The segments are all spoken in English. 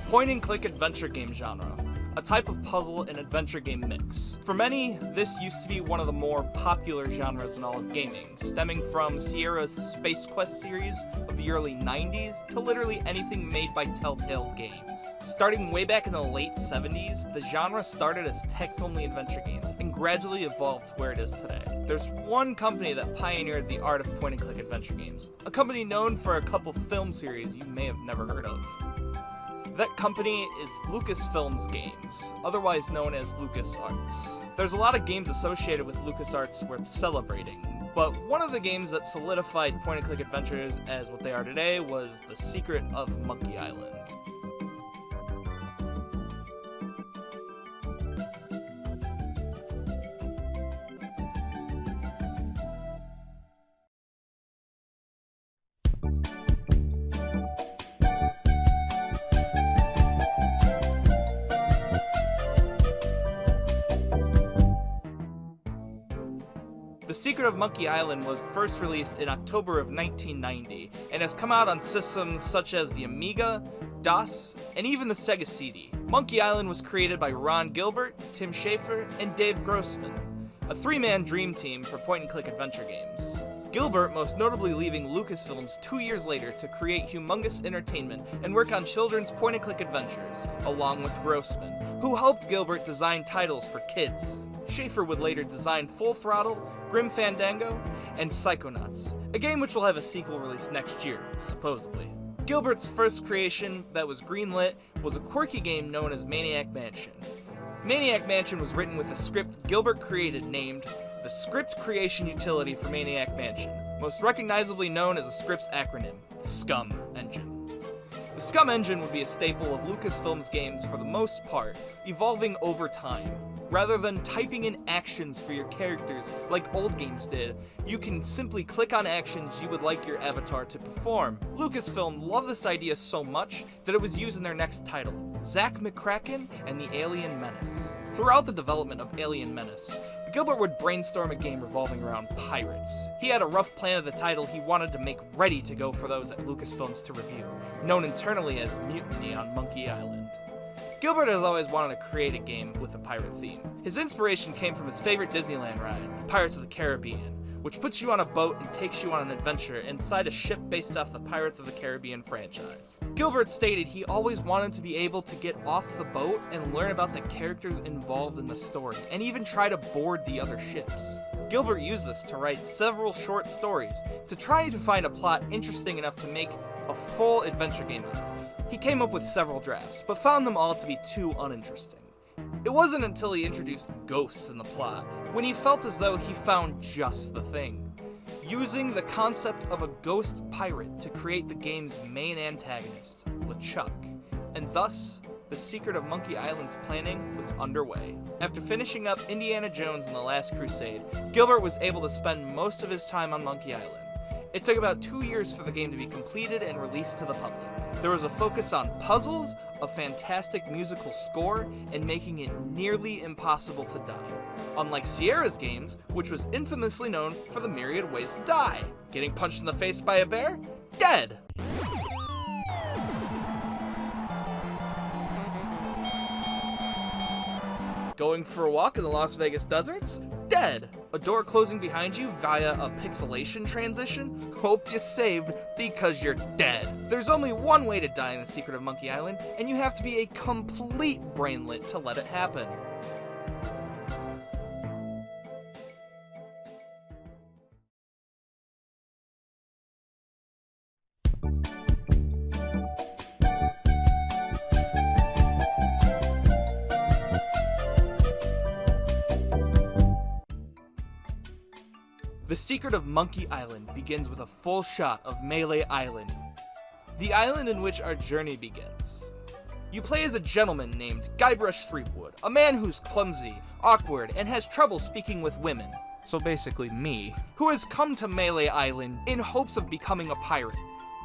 Point-and-click adventure game genre, a type of puzzle and adventure game mix. For many, this used to be one of the more popular genres in all of gaming, stemming from Sierra's Space Quest series of the early 90s to literally anything made by Telltale Games. Starting way back in the late 70s, the genre started as text-only adventure games and gradually evolved to where it is today. There's one company that pioneered the art of point-and-click adventure games, a company known for a couple film series you may have never heard of. That company is Lucasfilms Games, otherwise known as LucasArts. There's a lot of games associated with LucasArts worth celebrating, but one of the games that solidified point-and-click adventures as what they are today was The Secret of Monkey Island. The Secret of Monkey Island was first released in October of 1990, and has come out on systems such as the Amiga, DOS, and even the Sega CD. Monkey Island was created by Ron Gilbert, Tim Schafer, and Dave Grossman, a three-man dream team for point-and-click adventure games. Gilbert most notably leaving Lucasfilms 2 years later to create Humongous Entertainment and work on children's point-and-click adventures, along with Grossman, who helped Gilbert design titles for kids. Schafer would later design Full Throttle, Grim Fandango, and Psychonauts, a game which will have a sequel released next year, supposedly. Gilbert's first creation that was greenlit was a quirky game known as Maniac Mansion. Maniac Mansion was written with a script Gilbert created named the Script Creation Utility for Maniac Mansion, most recognizably known as the script's acronym, the SCUM engine. The SCUM engine would be a staple of Lucasfilms games for the most part, evolving over time. Rather than typing in actions for your characters like old games did, you can simply click on actions you would like your avatar to perform. Lucasfilm loved this idea so much that it was used in their next title, Zack McCracken and the Alien Menace. Throughout the development of Alien Menace, Gilbert would brainstorm a game revolving around pirates. He had a rough plan of the title he wanted to make ready to go for those at Lucasfilms to review, known internally as Mutiny on Monkey Island. Gilbert has always wanted to create a game with a pirate theme. His inspiration came from his favorite Disneyland ride, the Pirates of the Caribbean, which puts you on a boat and takes you on an adventure inside a ship based off the Pirates of the Caribbean franchise. Gilbert stated he always wanted to be able to get off the boat and learn about the characters involved in the story, and even try to board the other ships. Gilbert used this to write several short stories to try to find a plot interesting enough to make a full adventure game out of. He came up with several drafts, but found them all to be too uninteresting. It wasn't until he introduced ghosts in the plot when he felt as though he found just the thing, using the concept of a ghost pirate to create the game's main antagonist, LeChuck, and thus, the Secret of Monkey Island's planning was underway. After finishing up Indiana Jones and the Last Crusade, Gilbert was able to spend most of his time on Monkey Island. It took about 2 years for the game to be completed and released to the public. There was a focus on puzzles, a fantastic musical score, and making it nearly impossible to die. Unlike Sierra's games, which was infamously known for the myriad ways to die. Getting punched in the face by a bear? Dead! Going for a walk in the Las Vegas deserts? Dead! A door closing behind you via a pixelation transition? Hope you saved because you're dead. There's only one way to die in the Secret of Monkey Island, and you have to be a complete brainlet to let it happen. The Secret of Monkey Island begins with a full shot of Melee Island, the island in which our journey begins. You play as a gentleman named Guybrush Threepwood, a man who's clumsy, awkward, and has trouble speaking with women, so basically me, who has come to Melee Island in hopes of becoming a pirate.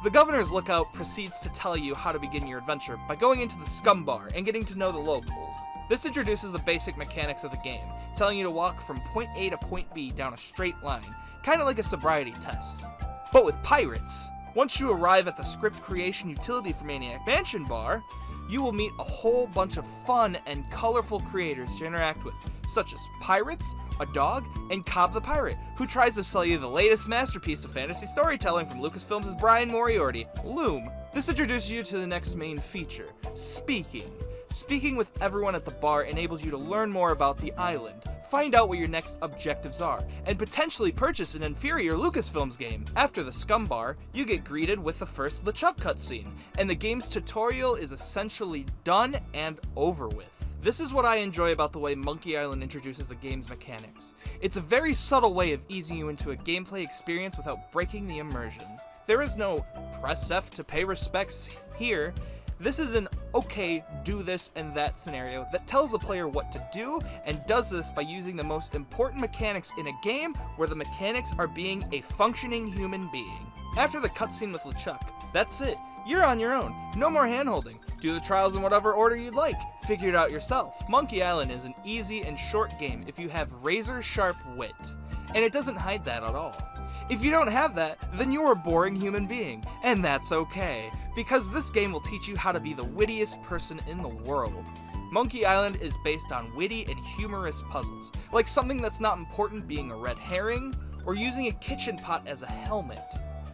The Governor's Lookout proceeds to tell you how to begin your adventure by going into the Scum Bar and getting to know the locals. This introduces the basic mechanics of the game, telling you to walk from point A to point B down a straight line, kinda like a sobriety test. But with pirates, once you arrive at the Script Creation Utility for Maniac Mansion Bar, you will meet a whole bunch of fun and colorful creators to interact with, such as pirates, a dog, and Cobb the Pirate, who tries to sell you the latest masterpiece of fantasy storytelling from Lucasfilms' Brian Moriarty, Loom. This introduces you to the next main feature, speaking. Speaking with everyone at the bar enables you to learn more about the island, find out what your next objectives are, and potentially purchase an inferior Lucasfilms game. After the Scum Bar, you get greeted with the first LeChuck cutscene, and the game's tutorial is essentially done and over with. This is what I enjoy about the way Monkey Island introduces the game's mechanics. It's a very subtle way of easing you into a gameplay experience without breaking the immersion. There is no press F to pay respects here. This is an okay, do this and that scenario that tells the player what to do and does this by using the most important mechanics in a game where the mechanics are being a functioning human being. After the cutscene with LeChuck, that's it. You're on your own. No more hand-holding. Do the trials in whatever order you'd like. Figure it out yourself. Monkey Island is an easy and short game if you have razor-sharp wit, and it doesn't hide that at all. If you don't have that, then you're a boring human being, and that's okay, because this game will teach you how to be the wittiest person in the world. Monkey Island is based on witty and humorous puzzles, like something that's not important being a red herring, or using a kitchen pot as a helmet.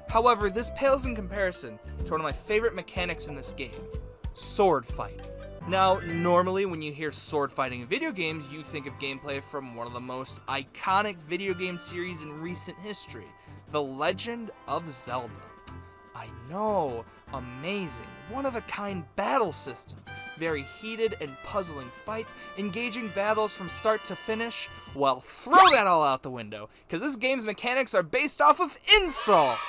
However, this pales in comparison to one of my favorite mechanics in this game, sword fighting. Now, normally when you hear sword fighting in video games, you think of gameplay from one of the most iconic video game series in recent history, The Legend of Zelda. I know, amazing, one-of-a-kind battle system, very heated and puzzling fights, engaging battles from start to finish. Well, throw that all out the window, because this game's mechanics are based off of insults!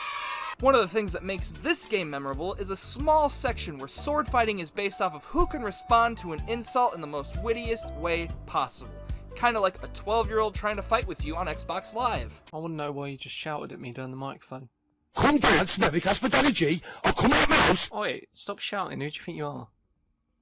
One of the things that makes this game memorable is a small section where sword fighting is based off of who can respond to an insult in the most wittiest way possible. Kinda like a 12-year-old trying to fight with you on Xbox Live. I want to know why you just shouted at me down the microphone. Come down, Snevik Hospitality, or come out my house. Oi, stop shouting, who do you think you are?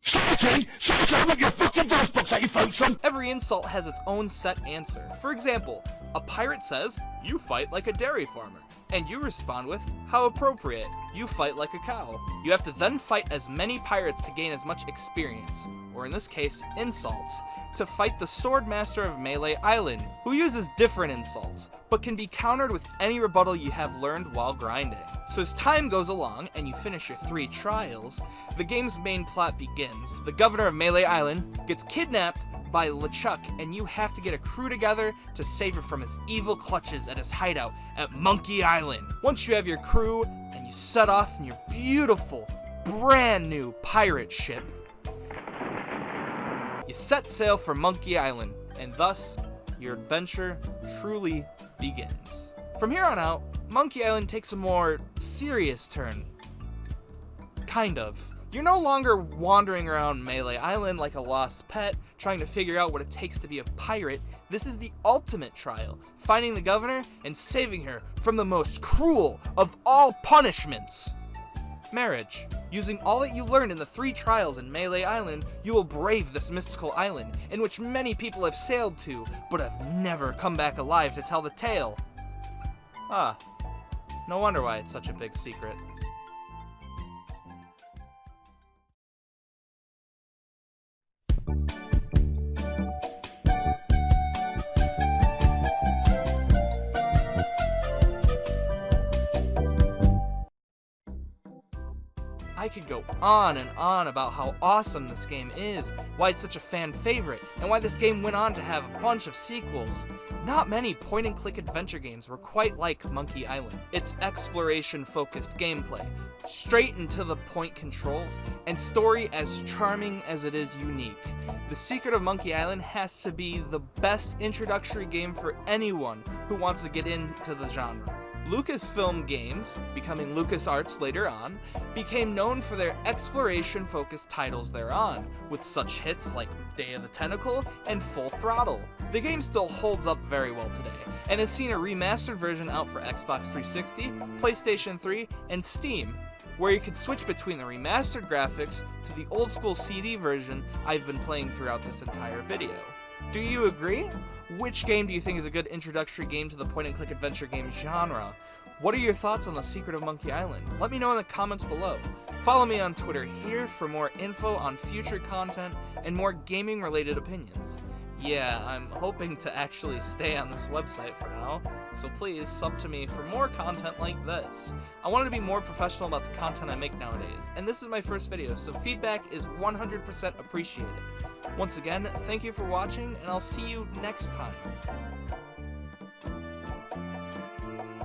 Stop up your fucking voice box that you phone son. Every insult has its own set answer. For example, a pirate says, "You fight like a dairy farmer." And you respond with, "How appropriate, you fight like a cow." You have to then fight as many pirates to gain as much experience, or in this case, insults, to fight the Sword Master of Melee Island, who uses different insults, but can be countered with any rebuttal you have learned while grinding. So as time goes along, and you finish your 3 trials, the game's main plot begins. The governor of Melee Island gets kidnapped by LeChuck, and you have to get a crew together to save her from his evil clutches at his hideout at Monkey Island. Once you have your crew, and you set off in your beautiful, brand new pirate ship, you set sail for Monkey Island, and thus, your adventure truly begins. From here on out, Monkey Island takes a more serious turn. Kind of. You're no longer wandering around Melee Island like a lost pet, trying to figure out what it takes to be a pirate. This is the ultimate trial, finding the governor and saving her from the most cruel of all punishments, marriage. Using all that you learned in the 3 trials in Melee Island, you will brave this mystical island, in which many people have sailed to, but have never come back alive to tell the tale. Ah, no wonder why it's such a big secret. I could go on and on about how awesome this game is, why it's such a fan favorite, and why this game went on to have a bunch of sequels. Not many point-and-click adventure games were quite like Monkey Island. Its exploration-focused gameplay, straight and to the point controls, and story as charming as it is unique. The secret of Monkey Island has to be the best introductory game for anyone who wants to get into the genre. Lucasfilm Games, becoming LucasArts later on, became known for their exploration-focused titles thereon, with such hits like Day of the Tentacle and Full Throttle. The game still holds up very well today, and has seen a remastered version out for Xbox 360, PlayStation 3, and Steam, where you could switch between the remastered graphics to the old-school CD version I've been playing throughout this entire video. Do you agree? Which game do you think is a good introductory game to the point-and-click adventure game genre? What are your thoughts on The Secret of Monkey Island? Let me know in the comments below. Follow me on Twitter here for more info on future content and more gaming related opinions. Yeah, I'm hoping to actually stay on this website for now, so please sub to me for more content like this. I want to be more professional about the content I make nowadays, and this is my first video, so feedback is 100% appreciated. Once again, thank you for watching, and I'll see you next time.